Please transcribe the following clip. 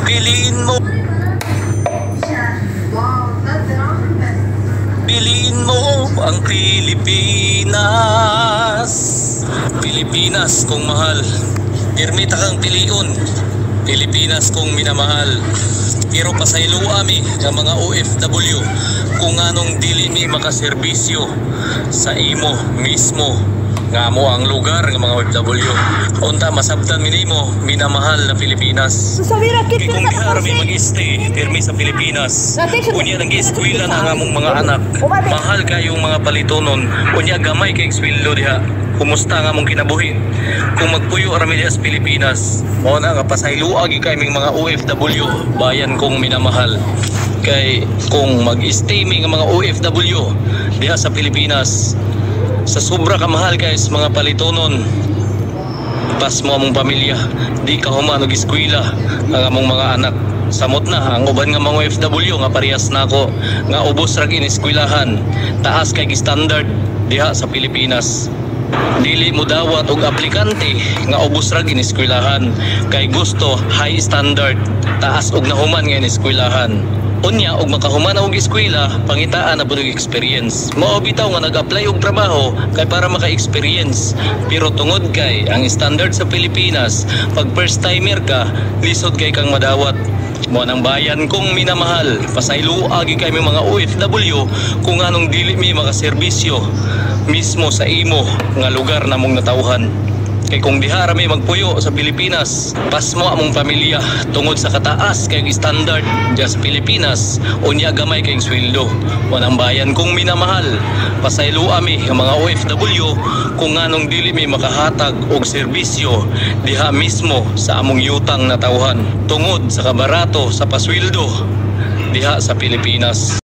Piliin mo. Piliin mo ang Pilipinas. Pilipinas kong mahal. Pirmita kang piliun. Pilipinas kong minamahal. Pero pasaylo ami ng mga OFW kung anong dili mi makaserbisyo sa imo mismo nga mo ang lugar ng mga OFW. Unta masabtan minimo minamahal na Pilipinas. Kung dihar mi mag-stay pirmi sa Pilipinas, unya nang eskwela na ang among mga anak. Mahal kayong mga palitonon, unya gamay kay eskwelo diha. Kumusta nga mong kinabuhi? Kung magpuyo rami diha sa Pilipinas, mao na nga pasayloag kaming mga OFW, bayan kong minamahal. Kay kung mag-stay mi nga mga OFW diha sa Pilipinas, sa sobra kamahal guys mga palitonon, pas mo among pamilya, di ka human og eskwela ang among mga anak. Samot na ang uban nga mga OFW nga parehas na ako nga ubos ra gineskwelahan, taas kay standard diha sa Pilipinas. Dili mo dawat og aplikante nga ubos ra gineskwelahan kay gusto high standard, taas og nahuman nga ineskwelahan. Unya og makahuman og eskwela, pangitaan na pud experience. Mao bitaw nga nag-apply og trabaho kay para maka-experience. Pero tungod kay ang standard sa Pilipinas, pag first timer ka, lisod kay kang madawat. Mo nang bayan kong minamahal, pasayloag kay mga OFW kung anong dili mi makaserbisyo mismo sa imo nga lugar namong natawhan. Kay kung diha ra mi magpuyo sa Pilipinas, pas mo among pamilya tungod sa kataas kay standard diya sa Pilipinas, unya gamay kay sweldo. Wanang bayan kong minamahal, pasaylo ami ang mga OFW kung anong dili mi makahatag og serbisyo diha mismo sa among yutang natawhan tungod sa kabarato sa pasweldo diha sa Pilipinas.